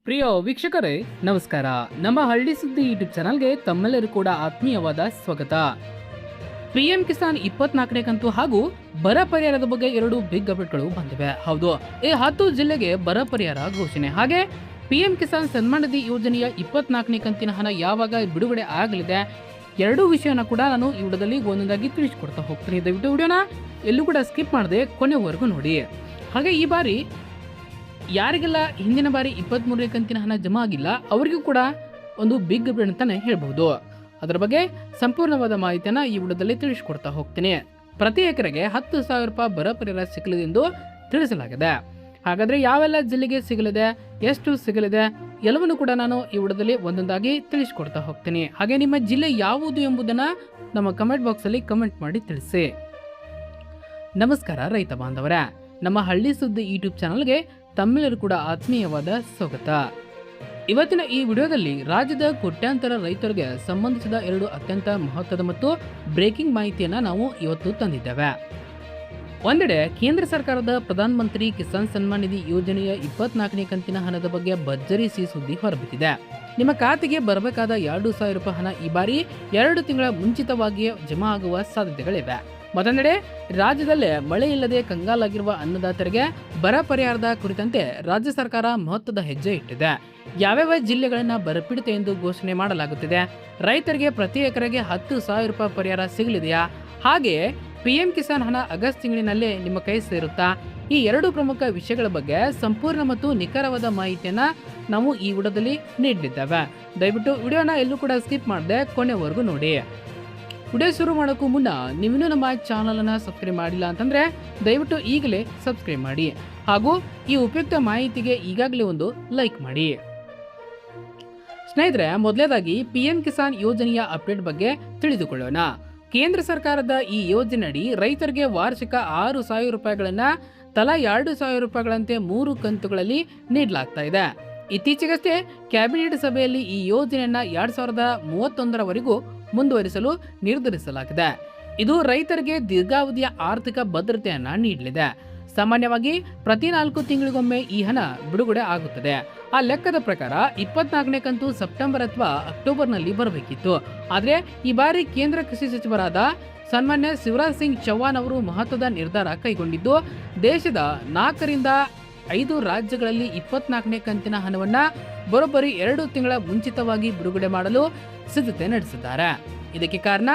ಪ್ರಿಯ ವೀಕ್ಷಕರೇ ನಮಸ್ಕಾರ. ನಮ್ಮ ಹಳ್ಳಿ ಸುದ್ದಿ ಯೂಟ್ಯೂಬ್ ಚಾನಲ್ಗೆ ತಮ್ಮೆಲ್ಲರೂ ಕೂಡ ಆತ್ಮೀಯವಾದ ಸ್ವಾಗತ. ಪಿಎಂ ಕಿಸಾನ್ 24ನೇ ಕಂತು ಹಾಗೂ ಬರ ಪರಿಹಾರದ ಬಗ್ಗೆ ಎರಡು ಬಿಗ್ ಅಪ್ಡೇಟ್ಗಳು ಬಂದಿವೆ. ಹೌದು, ಈ 10 ಜಿಲ್ಲೆಗೆ ಬರ ಪರಿಹಾರ ಘೋಷಣೆ, ಹಾಗೆ ಪಿಎಂ ಕಿಸಾನ್ ಸನ್ಮಾನ್ ನಿಧಿ ಯೋಜನೆಯ 24ನೇ ಕಂತಿನ ಹಣ ಯಾವಾಗ ಬಿಡುಗಡೆ ಆಗಲಿದೆ, ಎರಡೂ ವಿಷಯನ ಕೂಡ ನಾನು ಈ ವಿಡಿಯೋದಲ್ಲಿ ಒಂದೊಂದಾಗಿ ತಿಳಿಸಿಕೊಡ್ತಾ ಹೋಗ್ತೀನಿ. ದಯವಿಟ್ಟು ವಿಡಿಯೋನ ಎಲ್ಲೂ ಕೂಡ ಸ್ಕಿಪ್ ಮಾಡದೆ ಕೊನೆವರೆಗೂ ನೋಡಿ. ಹಾಗೆ ಈ ಬಾರಿ ಯಾರಿಗೆಲ್ಲ ಹಿಂದಿನ ಬಾರಿ 23ನೇ ಕಂತಿನ ಹಣ ಜಮಾ ಆಗಿಲ್ಲ ಅವರಿಗೂ ಕೂಡ ಒಂದು ಬಿಗ್ ಅಪ್ಡೇಟ್ ಅಂತಾನೆ ಹೇಳ್ಬಹುದು. ಅದರ ಬಗ್ಗೆ ಸಂಪೂರ್ಣವಾದ ಮಾಹಿತಿಯನ್ನು ಈ ವಿಡಿಯೋದಲ್ಲಿ ತಿಳಿಸಿಕೊಡ್ತಾ ಹೋಗ್ತೀನಿ. ಪ್ರತಿ ಎಕರೆಗೆ 10,000 ರೂಪಾಯಿ ಬರ ಪರಿಹಾರ ಸಿಗಲಿದೆ ಎಂದು ತಿಳಿಸಲಾಗಿದೆ. ಹಾಗಾದ್ರೆ ಯಾವೆಲ್ಲ ಜಿಲ್ಲೆಗೆ ಸಿಗಲಿದೆ, ಎಷ್ಟು ಸಿಗಲಿದೆ, ಎಲ್ಲವನ್ನು ಕೂಡ ನಾನು ಈ ವಿಡಿಯೋದಲ್ಲಿ ಒಂದೊಂದಾಗಿ ತಿಳಿಸಿಕೊಡ್ತಾ ಹೋಗ್ತೀನಿ. ಹಾಗೆ ನಿಮ್ಮ ಜಿಲ್ಲೆ ಯಾವುದು ಎಂಬುದನ್ನು ನಮ್ಮ ಕಮೆಂಟ್ ಬಾಕ್ಸಲ್ಲಿ ಕಮೆಂಟ್ ಮಾಡಿ ತಿಳಿಸಿ. ನಮಸ್ಕಾರ ರೈತ ಬಾಂಧವರೇ, ನಮ್ಮ ಹಳ್ಳಿ ಸುದ್ದಿ ಯೂಟ್ಯೂಬ್ ಚಾನಲ್ಗೆ ತಮ್ಮೆಲ್ಲರೂ ಕೂಡ ಆತ್ಮೀಯವಾದ ಸ್ವಾಗತ. ಇವತ್ತಿನ ಈ ವಿಡಿಯೋದಲ್ಲಿ ರಾಜ್ಯದ ಕೋಟ್ಯಾಂತರ ರೈತರಿಗೆ ಸಂಬಂಧಿಸಿದ ಎರಡು ಅತ್ಯಂತ ಮಹತ್ವದ ಮತ್ತು ಬ್ರೇಕಿಂಗ್ ಮಾಹಿತಿಯನ್ನು ನಾವು ಇವತ್ತು ತಂದಿದ್ದೇವೆ. ಒಂದೆಡೆ ಕೇಂದ್ರ ಸರ್ಕಾರದ ಪ್ರಧಾನ ಮಂತ್ರಿ ಕಿಸಾನ್ ಸನ್ಮಾನ್ ನಿಧಿ ಯೋಜನೆಯ 24ನೇ ಕಂತಿನ ಹಣದ ಬಗ್ಗೆ ಭರ್ಜರಿ ಸಿಹಿ ಸುದ್ದಿ ಹೊರಬಿದ್ದಿದೆ. ನಿಮ್ಮ ಖಾತೆಗೆ ಬರಬೇಕಾದ 2,000 ರೂಪಾಯಿ ಹಣ ಈ ಬಾರಿ 2 ತಿಂಗಳ ಮುಂಚಿತವಾಗಿಯೇ ಜಮಾ ಆಗುವ ಸಾಧ್ಯತೆಗಳಿವೆ. ಮತ್ತೊಂದೆಡೆ ರಾಜ್ಯದಲ್ಲೇ ಮಳೆ ಇಲ್ಲದೆ ಕಂಗಾಲಾಗಿರುವ ಅನ್ನದಾತರಿಗೆ ಬರ ಪರಿಹಾರದ ಕುರಿತಂತೆ ರಾಜ್ಯ ಸರ್ಕಾರ ಮಹತ್ವದ ಹೆಜ್ಜೆ ಇಟ್ಟಿದೆ. ಯಾವ್ಯಾವ ಜಿಲ್ಲೆಗಳನ್ನ ಬರಪೀಡಿತ ಎಂದು ಘೋಷಣೆ ಮಾಡಲಾಗುತ್ತಿದೆ, ರೈತರಿಗೆ ಪ್ರತಿ ಎಕರೆಗೆ 10,000 ರೂಪಾಯಿ ಪರಿಹಾರ ಸಿಗಲಿದೆಯಾ, ಹಾಗೆಯೇ ಪಿಎಂ ಕಿಸಾನ್ ಹಣ ಆಗಸ್ಟ್ ತಿಂಗಳಿನಲ್ಲೇ ನಿಮ್ಮ ಕೈ ಸೇರುತ್ತಾ, ಈ ಎರಡು ಪ್ರಮುಖ ವಿಷಯಗಳ ಬಗ್ಗೆ ಸಂಪೂರ್ಣ ಮತ್ತು ನಿಖರವಾದ ಮಾಹಿತಿಯನ್ನ ನಾವು ಈ ವಿಡಿಯೋದಲ್ಲಿ ನೀಡಲಿದ್ದೇವೆ. ದಯವಿಟ್ಟು ವಿಡಿಯೋನ ಎಲ್ಲೂ ಕೂಡ ಸ್ಕಿಪ್ ಮಾಡದೆ ಕೊನೆವರೆಗೂ ನೋಡಿ. ವಿಡಿಯೋ ಶುರು ಮಾಡೋಕ್ಕೂ ಮುನ್ನ ನೀವಿನ್ನೂ ನಮ್ಮ ಚಾನಲನ್ನು ಸಬ್ಸ್ಕ್ರೈಬ್ ಮಾಡಿಲ್ಲ ಅಂತಂದರೆ ದಯವಿಟ್ಟು ಈಗಲೇ ಸಬ್ಸ್ಕ್ರೈಬ್ ಮಾಡಿ, ಹಾಗೂ ಈ ಉಪಯುಕ್ತ ಮಾಹಿತಿಗೆ ಈಗಾಗಲೇ ಒಂದು ಲೈಕ್ ಮಾಡಿ. ಸ್ನೇಹಿತರೆ, ಮೊದಲನೇದಾಗಿ ಪಿಎಂ ಕಿಸಾನ್ ಯೋಜನೆಯ ಅಪ್ಡೇಟ್ ಬಗ್ಗೆ ತಿಳಿದುಕೊಳ್ಳೋಣ. ಕೇಂದ್ರ ಸರ್ಕಾರದ ಈ ಯೋಜನೆಯಡಿ ರೈತರಿಗೆ ವಾರ್ಷಿಕ 6,000 ರೂಪಾಯಿಗಳನ್ನು ತಲಾ 2,000 ರೂಪಾಯಿಗಳಂತೆ 3 ಕಂತುಗಳಲ್ಲಿ ನೀಡಲಾಗ್ತಾ ಇದೆ. ಇತ್ತೀಚೆಗಷ್ಟೇ ಕ್ಯಾಬಿನೆಟ್ ಸಭೆಯಲ್ಲಿ ಈ ಯೋಜನೆಯನ್ನ 2031ರವರೆಗೂ ಮುಂದುವರಿಸಲು ನಿರ್ಧರಿಸಲಾಗಿದೆ. ಇದು ರೈತರಿಗೆ ದೀರ್ಘಾವಧಿಯ ಆರ್ಥಿಕ ಭದ್ರತೆಯನ್ನ ನೀಡಲಿದೆ. ಸಾಮಾನ್ಯವಾಗಿ ಪ್ರತಿ 4 ತಿಂಗಳಿಗೊಮ್ಮೆ ಈ ಹಣ ಬಿಡುಗಡೆ ಆಗುತ್ತದೆ. ಆ ಲೆಕ್ಕದ ಪ್ರಕಾರ 24ನೇ ಕಂತು ಸೆಪ್ಟೆಂಬರ್ ಅಥವಾ ಅಕ್ಟೋಬರ್ನಲ್ಲಿ ಬರಬೇಕಿತ್ತು. ಆದರೆ ಈ ಬಾರಿ ಕೇಂದ್ರ ಕೃಷಿ ಸಚಿವರಾದ ಸನ್ಮಾನ್ಯ ಶಿವರಾಜ್ ಸಿಂಗ್ ಚೌಹಾಣ್ ಅವರು ಮಹತ್ವದ ನಿರ್ಧಾರ ಕೈಗೊಂಡಿದ್ದು, ದೇಶದ 4 ರಿಂದ 5 ರಾಜ್ಯಗಳಲ್ಲಿ 24ನೇ ಕಂತಿನ ಹಣವನ್ನ ಬರೋಬ್ಬರಿ 2 ತಿಂಗಳ ಮುಂಚಿತವಾಗಿ ಬಿಡುಗಡೆ ಮಾಡಲು ಸಿದ್ಧತೆ ನಡೆಸಿದ್ದಾರೆ. ಇದಕ್ಕೆ ಕಾರಣ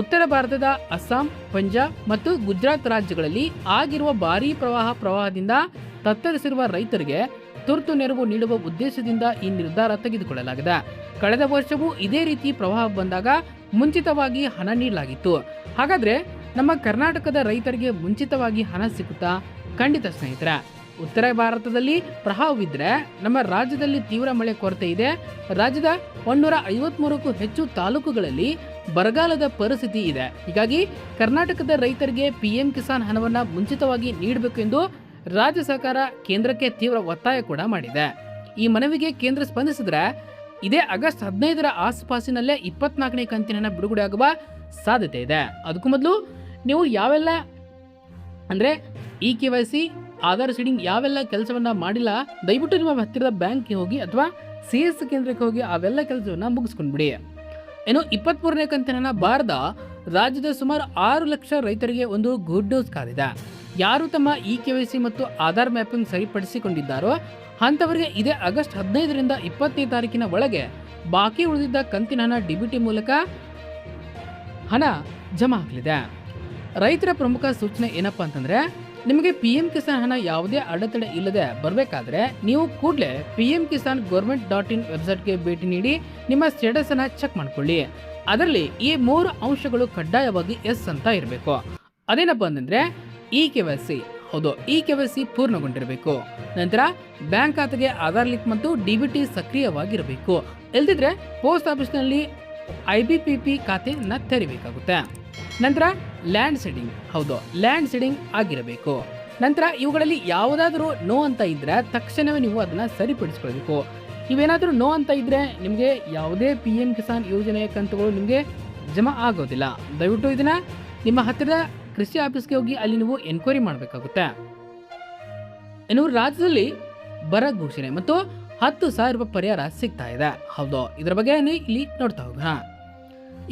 ಉತ್ತರ ಭಾರತದ ಅಸ್ಸಾಂ, ಪಂಜಾಬ್ ಮತ್ತು ಗುಜರಾತ್ ರಾಜ್ಯಗಳಲ್ಲಿ ಆಗಿರುವ ಭಾರೀ ಪ್ರವಾಹದಿಂದ ತತ್ತರಿಸಿರುವ ರೈತರಿಗೆ ತುರ್ತು ನೆರವು ನೀಡುವ ಉದ್ದೇಶದಿಂದ ಈ ನಿರ್ಧಾರ ತೆಗೆದುಕೊಳ್ಳಲಾಗಿದೆ. ಕಳೆದ ವರ್ಷವೂ ಇದೇ ರೀತಿ ಪ್ರವಾಹ ಬಂದಾಗ ಮುಂಚಿತವಾಗಿ ಹಣ ನೀಡಲಾಗಿತ್ತು. ಹಾಗಾದ್ರೆ ನಮ್ಮ ಕರ್ನಾಟಕದ ರೈತರಿಗೆ ಮುಂಚಿತವಾಗಿ ಹಣ ಸಿಗುತ್ತಾ? ಖಂಡಿತ ಸ್ನೇಹಿತರೆ. ಉತ್ತರ ಭಾರತದಲ್ಲಿ ಪ್ರವಾಹವಿದ್ರೆ ನಮ್ಮ ರಾಜ್ಯದಲ್ಲಿ ತೀವ್ರ ಮಳೆ ಕೊರತೆ ಇದೆ. ರಾಜ್ಯದ 153ಕ್ಕೂ ಹೆಚ್ಚು ತಾಲೂಕುಗಳಲ್ಲಿ ಬರಗಾಲದ ಪರಿಸ್ಥಿತಿ ಇದೆ. ಹೀಗಾಗಿ ಕರ್ನಾಟಕದ ರೈತರಿಗೆ ಪಿಎಂ ಕಿಸಾನ್ ಹಣವನ್ನು ಮುಂಚಿತವಾಗಿ ನೀಡಬೇಕು ಎಂದು ರಾಜ್ಯ ಸರ್ಕಾರ ಕೇಂದ್ರಕ್ಕೆ ತೀವ್ರ ಒತ್ತಾಯ ಕೂಡ ಮಾಡಿದೆ. ಈ ಮನವಿಗೆ ಕೇಂದ್ರ ಸ್ಪಂದಿಸಿದ್ರೆ ಇದೇ ಆಗಸ್ಟ್ 15ರ ಆಸುಪಾಸಿನಲ್ಲೇ 24ನೇ ಕಂತಿನ ಬಿಡುಗಡೆ ಆಗುವ ಸಾಧ್ಯತೆ ಇದೆ. ಅದಕ್ಕೂ ಮೊದಲು ನೀವು ಯಾವೆಲ್ಲ ಅಂದರೆ KYC, ಆಧಾರ್ ಸೀಡಿಂಗ್ ಯಾವೆಲ್ಲ ಕೆಲಸವನ್ನ ಮಾಡಿಲ್ಲ, ದಯವಿಟ್ಟು ನಿಮ್ಮ ಹತ್ತಿರದ ಬ್ಯಾಂಕ್ಗೆ ಹೋಗಿ ಅಥವಾ CS ಕೇಂದ್ರಕ್ಕೆ ಹೋಗಿ ಅವೆಲ್ಲ ಕೆಲಸವನ್ನ ಮುಗಿಸ್ಕೊಂಡ್ಬಿಡಿ. ಇನ್ನು 23ನೇ ಕಂತಿನ ಬಾರದ ರಾಜ್ಯದ ಸುಮಾರು 6 ಲಕ್ಷ ರೈತರಿಗೆ ಒಂದು ಗುಡ್ ನ್ಯೂಸ್ ಕಾದಿದೆ. ಯಾರು ತಮ್ಮ KYC ಮತ್ತು ಆಧಾರ್ ಮ್ಯಾಪಿಂಗ್ ಸರಿಪಡಿಸಿಕೊಂಡಿದ್ದಾರೋ ಅಂಥವರಿಗೆ ಇದೇ ಆಗಸ್ಟ್ 15ರಿಂದ 20ನೇ ತಾರೀಕಿನ ಒಳಗೆ ಬಾಕಿ ಉಳಿದಿದ್ದ ಕಂತಿನ ಹಣ DBT ಮೂಲಕ ಹಣ ಜಮಾ ಆಗಲಿದೆ. ರೈತರ ಪ್ರಮುಖ ಸೂಚನೆ ಏನಪ್ಪಾ ಅಂತಂದ್ರೆ, ನಿಮಗೆ ಪಿಎಂ ಕಿಸಾನ್ ಹಣ ಯಾವುದೇ ಅಡೆತಡೆ ಇಲ್ಲದೆ ಬರಬೇಕಾದ್ರೆ ನೀವು ಕೂಡಲೇ pmkisan.gov.in ವೆಬ್ಸೈಟ್ಗೆ ಭೇಟಿ ನೀಡಿ ನಿಮ್ಮ ಸ್ಟೇಟಸ್ ಅನ್ನ ಚೆಕ್ ಮಾಡ್ಕೊಳ್ಳಿ. ಅದರಲ್ಲಿ ಈ 3 ಅಂಶಗಳು ಕಡ್ಡಾಯವಾಗಿ ಎಸ್ ಅಂತ ಇರಬೇಕು. ಅದೇನಪ್ಪ ಅಂತಂದ್ರೆ KYC, ಹೌದು, KYC ಪೂರ್ಣಗೊಂಡಿರಬೇಕು. ನಂತರ ಬ್ಯಾಂಕ್ ಖಾತೆಗೆ ಆಧಾರ್ ಲಿಂಕ್ ಮತ್ತು DBT ಸಕ್ರಿಯವಾಗಿರಬೇಕು. ಇಲ್ದಿದ್ರೆ ಪೋಸ್ಟ್ ಆಫೀಸ್ನಲ್ಲಿ IBPP ಖಾತೆಯನ್ನ ತೆರಿಬೇಕಾಗುತ್ತೆ. ನಂತರ ಲ್ಯಾಂಡ್ ಸೀಡಿಂಗ್, ಹೌದು, ಲ್ಯಾಂಡ್ ಸೀಡಿಂಗ್ ಆಗಿರಬೇಕು. ನಂತರ ಇವುಗಳಲ್ಲಿ ಯಾವುದಾದ್ರೂ ನೋ ಅಂತ ಇದ್ರೆ ತಕ್ಷಣವೇ ನೀವು ಅದನ್ನ ಸರಿಪಡಿಸ್ಕೊಳ್ಬೇಕು. ಇವೇನಾದರೂ ನೋ ಅಂತ ಇದ್ರೆ ನಿಮಗೆ ಯಾವುದೇ ಪಿಎಂ ಕಿಸಾನ್ ಯೋಜನೆಯ ಕಂತುಗಳು ನಿಮಗೆ ಜಮಾ ಆಗೋದಿಲ್ಲ. ದಯವಿಟ್ಟು ಇದನ್ನ ನಿಮ್ಮ ಹತ್ತಿರದ ಕೃಷಿ ಆಫೀಸ್ಗೆ ಹೋಗಿ ಅಲ್ಲಿ ನೀವು ಎನ್ಕ್ವೈರಿ ಮಾಡಬೇಕಾಗುತ್ತೆ. ಇನ್ನು ರಾಜ್ಯದಲ್ಲಿ ಬರ ಘೋಷಣೆ ಮತ್ತು 10,000 ರೂಪಾಯಿ ಪರಿಹಾರ ಸಿಗ್ತಾ ಇದೆ. ಹೌದು, ಇದರ ಬಗ್ಗೆ ಇಲ್ಲಿ ನೋಡ್ತಾ ಹೋಗೋಣ.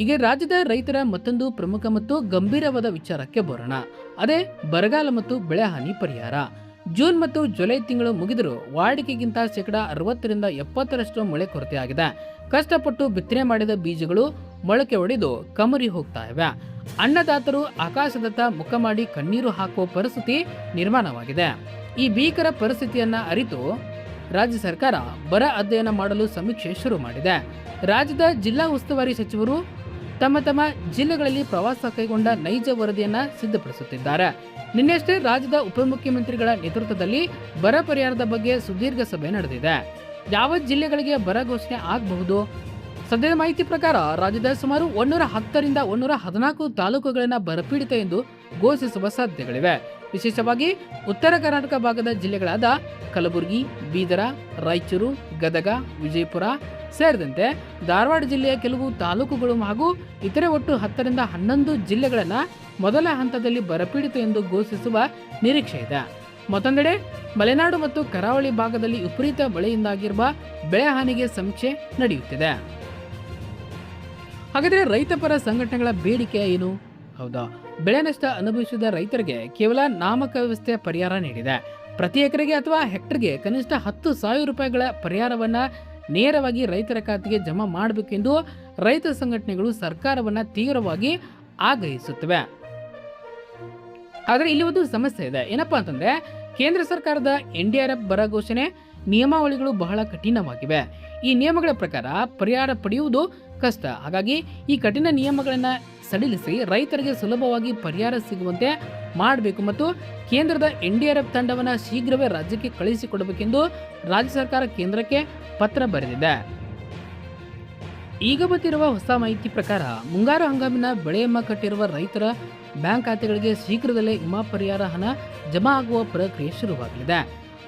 ಈಗ ರಾಜ್ಯದ ರೈತರ ಮತ್ತೊಂದು ಪ್ರಮುಖ ಮತ್ತು ಗಂಭೀರವಾದ ವಿಚಾರಕ್ಕೆ ಬರೋಣ. ಅದೇ ಬರಗಾಲ ಮತ್ತು ಬೆಳೆ ಹಾನಿ ಪರಿಹಾರ. ಜೂನ್ ಮತ್ತು ಜುಲೈ ತಿಂಗಳು ಮುಗಿದರೂ ವಾಡಿಕೆಗಿಂತ ಶೇಕಡಾ 60-70ರಷ್ಟು ಮಳೆ ಕೊರತೆಯಾಗಿದೆ. ಕಷ್ಟಪಟ್ಟು ಬಿತ್ತನೆ ಮಾಡಿದ ಬೀಜಗಳು ಮೊಳಕೆ ಒಡೆದು ಕಮರಿ ಹೋಗ್ತಾ ಇವೆ. ಅನ್ನದಾತರು ಆಕಾಶದತ್ತ ಮುಖ ಮಾಡಿ ಕಣ್ಣೀರು ಹಾಕುವ ಪರಿಸ್ಥಿತಿ ನಿರ್ಮಾಣವಾಗಿದೆ. ಈ ಭೀಕರ ಪರಿಸ್ಥಿತಿಯನ್ನ ಅರಿತು ರಾಜ್ಯ ಸರ್ಕಾರ ಬರ ಅಧ್ಯಯನ ಮಾಡಲು ಸಮೀಕ್ಷೆ ಶುರು ಮಾಡಿದೆ. ರಾಜ್ಯದ ಜಿಲ್ಲಾ ಉಸ್ತುವಾರಿ ಸಚಿವರು ತಮ್ಮ ತಮ್ಮ ಜಿಲ್ಲೆಗಳಲ್ಲಿ ಪ್ರವಾಸ ಕೈಗೊಂಡ ನೈಜ ವರದಿಯನ್ನ ಸಿದ್ಧಪಡಿಸುತ್ತಿದ್ದಾರೆ. ನಿನ್ನೆಷ್ಟೇ ರಾಜ್ಯದ ಉಪಮುಖ್ಯಮಂತ್ರಿಗಳ ನೇತೃತ್ವದಲ್ಲಿ ಬರ ಪರಿಹಾರದ ಬಗ್ಗೆ ಸುದೀರ್ಘ ಸಭೆ ನಡೆದಿದೆ. ಯಾವ ಜಿಲ್ಲೆಗಳಿಗೆ ಬರ ಘೋಷಣೆ ಆಗಬಹುದು? ಸದ್ಯದ ಮಾಹಿತಿ ಪ್ರಕಾರ ರಾಜ್ಯದ ಸುಮಾರು 110ರಿಂದ 114 ತಾಲೂಕುಗಳನ್ನು ಬರಪೀಡಿತ ಎಂದು ಘೋಷಿಸುವ ಸಾಧ್ಯತೆಗಳಿವೆ. ವಿಶೇಷವಾಗಿ ಉತ್ತರ ಕರ್ನಾಟಕ ಭಾಗದ ಜಿಲ್ಲೆಗಳಾದ ಕಲಬುರಗಿ, ಬೀದರ, ರಾಯಚೂರು, ಗದಗ, ವಿಜಯಪುರ ಸೇರಿದಂತೆ ಧಾರವಾಡ ಜಿಲ್ಲೆಯ ಕೆಲವು ತಾಲೂಕುಗಳು ಹಾಗೂ ಇತರೆ ಒಟ್ಟು 10ರಿಂದ 11 ಜಿಲ್ಲೆಗಳನ್ನು ಮೊದಲ ಹಂತದಲ್ಲಿ ಬರಪೀಡಿತ ಎಂದು ಘೋಷಿಸುವ ನಿರೀಕ್ಷೆ ಇದೆ. ಮತ್ತೊಂದೆಡೆ ಮಲೆನಾಡು ಮತ್ತು ಕರಾವಳಿ ಭಾಗದಲ್ಲಿ ವಿಪರೀತ ಮಳೆಯಿಂದಾಗಿರುವ ಬೆಳೆ ಹಾನಿಗೆ ಸಮೀಕ್ಷೆ ನಡೆಯುತ್ತಿದೆ. ಹಾಗಾದರೆ ರೈತ ಪರ ಸಂಘಟನೆಗಳ ಬೇಡಿಕೆ ಏನು? ಹೌದಾ, ಬೆಳೆ ನಷ್ಟ ಅನುಭವಿಸಿದ ರೈತರಿಗೆ ಕೇವಲ ನಾಮಕ ವ್ಯವಸ್ಥೆ ಪರಿಹಾರ ನೀಡಿದೆ. ಪ್ರತಿ ಎಕರೆಗೆ ಅಥವಾ ಹೆಕ್ಟರ್ಗೆ ಕನಿಷ್ಠ 10,000 ರೂಪಾಯಿಗಳ ಪರಿಹಾರವನ್ನ ನೇರವಾಗಿ ರೈತರ ಖಾತೆಗೆ ಜಮಾ ಮಾಡಬೇಕೆಂದು ರೈತ ಸಂಘಟನೆಗಳು ಸರ್ಕಾರವನ್ನ ತೀವ್ರವಾಗಿ ಆಗ್ರಹಿಸುತ್ತವೆ. ಆದರೆ ಇಲ್ಲಿ ಒಂದು ಸಮಸ್ಯೆ ಇದೆ. ಏನಪ್ಪಾ ಅಂತಂದ್ರೆ, ಕೇಂದ್ರ ಸರ್ಕಾರದ NDRF ಬರ ಘೋಷಣೆ ನಿಯಮಾವಳಿಗಳು ಬಹಳ ಕಠಿಣವಾಗಿವೆ. ಈ ನಿಯಮಗಳ ಪ್ರಕಾರ ಪರಿಹಾರ ಪಡೆಯುವುದು ಕಷ್ಟ. ಹಾಗಾಗಿ ಈ ಕಠಿಣ ನಿಯಮಗಳನ್ನು ಸಡಿಲಿಸಿ ರೈತರಿಗೆ ಸುಲಭವಾಗಿ ಪರಿಹಾರ ಸಿಗುವಂತೆ ಮಾಡಬೇಕು ಮತ್ತು ಕೇಂದ್ರದ NDRF ತಂಡವನ್ನು ಶೀಘ್ರವೇ ರಾಜ್ಯಕ್ಕೆ ಕಳುಹಿಸಿಕೊಡಬೇಕೆಂದು ರಾಜ್ಯ ಸರ್ಕಾರ ಕೇಂದ್ರಕ್ಕೆ ಪತ್ರ ಬರೆದಿದೆ. ಈಗ ಬಂದಿರುವ ಹೊಸ ಮಾಹಿತಿ ಪ್ರಕಾರ ಮುಂಗಾರು ಹಂಗಾಮಿನ ಬೆಳೆ ವಿಮಾ ಕಟ್ಟಿರುವ ರೈತರ ಬ್ಯಾಂಕ್ ಖಾತೆಗಳಿಗೆ ಶೀಘ್ರದಲ್ಲೇ ವಿಮಾ ಪರಿಹಾರ ಹಣ ಜಮಾ ಆಗುವ ಪ್ರಕ್ರಿಯೆ ಶುರುವಾಗಲಿದೆ.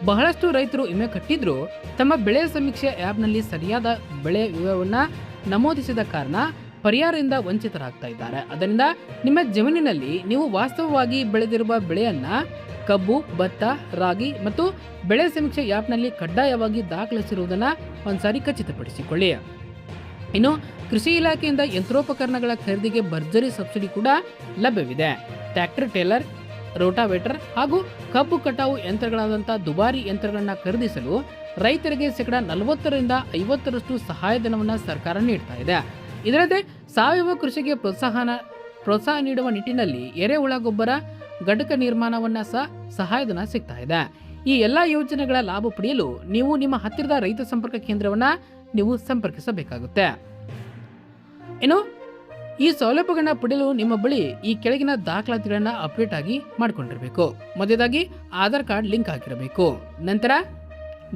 ಬಹಳಷ್ಟು ರೈತರು ವಿಮೆ ಕಟ್ಟಿದ್ರು ತಮ್ಮ ಬೆಳೆ ಸಮೀಕ್ಷೆ ಆ್ಯಪ್ನಲ್ಲಿ ಸರಿಯಾದ ಬೆಳೆ ವಿಮೆಯನ್ನು ನಮೂದಿಸಿದ ಕಾರಣ ಪರಿಹಾರದಿಂದ ವಂಚಿತರಾಗ್ತಾ ಇದ್ದಾರೆ. ಅದರಿಂದ ನಿಮ್ಮ ಜಮೀನಿನಲ್ಲಿ ನೀವು ವಾಸ್ತವವಾಗಿ ಬೆಳೆದಿರುವ ಬೆಳೆಯನ್ನ ಕಬ್ಬು, ಭತ್ತ, ರಾಗಿ ಮತ್ತು ಬೆಳೆ ಸಮೀಕ್ಷೆ ಆ್ಯಪ್ನಲ್ಲಿ ಕಡ್ಡಾಯವಾಗಿ ದಾಖಲಿಸಿರುವುದನ್ನು ಒಂದ್ಸಾರಿ ಖಚಿತಪಡಿಸಿಕೊಳ್ಳಿ. ಇನ್ನು ಕೃಷಿ ಇಲಾಖೆಯಿಂದ ಯಂತ್ರೋಪಕರಣಗಳ ಖರೀದಿಗೆ ಭರ್ಜರಿ ಸಬ್ಸಿಡಿ ಕೂಡ ಲಭ್ಯವಿದೆ. ಟ್ರ್ಯಾಕ್ಟರ್, ಟೇಲರ್, ರೋಟಾವೇಟರ್ ಹಾಗೂ ಕಬ್ಬು ಕಟಾವು ಯಂತ್ರಗಳಾದಂಥ ದುಬಾರಿ ಯಂತ್ರಗಳನ್ನು ಖರೀದಿಸಲು ರೈತರಿಗೆ ಶೇಕಡಾ 40-50ರಷ್ಟು ಸಹಾಯಧನವನ್ನು ಸರ್ಕಾರ ನೀಡ್ತಾ ಇದೆ. ಇದಲ್ಲದೆ ಸಾವಯವ ಕೃಷಿಗೆ ಪ್ರೋತ್ಸಾಹ ನೀಡುವ ನಿಟ್ಟಿನಲ್ಲಿ ಎರೆಹುಳ ಗೊಬ್ಬರ ಘಟಕ ನಿರ್ಮಾಣವನ್ನ ಸಹಾಯಧನ ಸಿಗ್ತಾ ಇದೆ. ಈ ಎಲ್ಲ ಯೋಜನೆಗಳ ಲಾಭ ಪಡೆಯಲು ನೀವು ನಿಮ್ಮ ಹತ್ತಿರದ ರೈತ ಸಂಪರ್ಕ ಕೇಂದ್ರವನ್ನ ನೀವು ಸಂಪರ್ಕಿಸಬೇಕಾಗುತ್ತೆ. ಇನ್ನು ಈ ಸೌಲಭ್ಯಗಳನ್ನ ಪಡೆಯಲು ನಿಮ್ಮ ಬಳಿ ಈ ಕೆಳಗಿನ ದಾಖಲಾತಿಗಳನ್ನ ಅಪ್ಡೇಟ್ ಆಗಿ ಮಾಡಿಕೊಂಡಿರಬೇಕು. ಮೊದಲಾಗಿ ಆಧಾರ್ ಕಾರ್ಡ್ ಲಿಂಕ್ ಆಗಿರಬೇಕು. ನಂತರ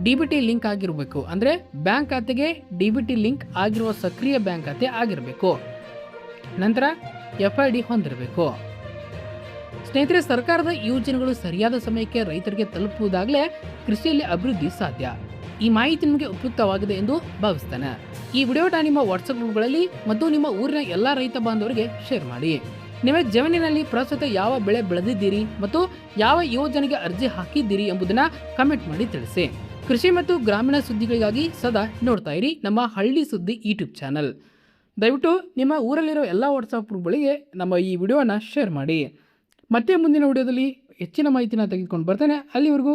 DBT ಲಿಂಕ್ ಆಗಿರಬೇಕು. ಅಂದರೆ ಬ್ಯಾಂಕ್ ಖಾತೆಗೆ DBT ಲಿಂಕ್ ಆಗಿರುವ ಸಕ್ರಿಯ ಬ್ಯಾಂಕ್ ಖಾತೆ ಆಗಿರಬೇಕು. ನಂತರ FID ಹೊಂದಿರಬೇಕು. ಸ್ನೇಹಿತರೆ, ಸರ್ಕಾರದ ಯೋಜನೆಗಳು ಸರಿಯಾದ ಸಮಯಕ್ಕೆ ರೈತರಿಗೆ ತಲುಪುವುದಾಗಲೇ ಕೃಷಿಯಲ್ಲಿ ಅಭಿವೃದ್ಧಿ ಸಾಧ್ಯ. ಈ ಮಾಹಿತಿ ನಿಮಗೆ ಉಪಯುಕ್ತವಾಗಿದೆ ಎಂದು ಭಾವಿಸ್ತೇನೆ. ಈ ವಿಡಿಯೋನ ನಿಮ್ಮ ವಾಟ್ಸಪ್ ಗ್ರೂಪ್ಗಳಲ್ಲಿ ಮತ್ತು ನಿಮ್ಮ ಊರಿನ ಎಲ್ಲ ರೈತ ಬಾಂಧವರಿಗೆ ಶೇರ್ ಮಾಡಿ. ನಿಮ್ಮ ಜಮೀನಿನಲ್ಲಿ ಪ್ರಸ್ತುತ ಯಾವ ಬೆಳೆ ಬೆಳೆದಿದ್ದೀರಿ ಮತ್ತು ಯಾವ ಯೋಜನೆಗೆ ಅರ್ಜಿ ಹಾಕಿದ್ದೀರಿ ಎಂಬುದನ್ನು ಕಮೆಂಟ್ ಮಾಡಿ ತಿಳಿಸಿ. ಕೃಷಿ ಮತ್ತು ಗ್ರಾಮೀಣ ಸುದ್ದಿಗಳಿಗಾಗಿ ಸದಾ ನೋಡ್ತಾ ಇರಿ ನಮ್ಮ ಹಳ್ಳಿ ಸುದ್ದಿ ಯೂಟ್ಯೂಬ್ ಚಾನಲ್. ದಯವಿಟ್ಟು ನಿಮ್ಮ ಊರಲ್ಲಿರೋ ಎಲ್ಲ ವಾಟ್ಸಪ್ ಗ್ರೂಪ್ಗಳಿಗೆ ನಮ್ಮ ಈ ವಿಡಿಯೋನ ಶೇರ್ ಮಾಡಿ. ಮತ್ತೆ ಮುಂದಿನ ವಿಡಿಯೋದಲ್ಲಿ ಹೆಚ್ಚಿನ ಮಾಹಿತಿನ ತೆಗೆದುಕೊಂಡು ಬರ್ತೇನೆ. ಅಲ್ಲಿವರೆಗೂ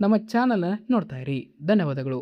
ನಮ್ಮ ಚಾನಲ್ನ ನೋಡ್ತಾ ಇರಿ. ಧನ್ಯವಾದಗಳು.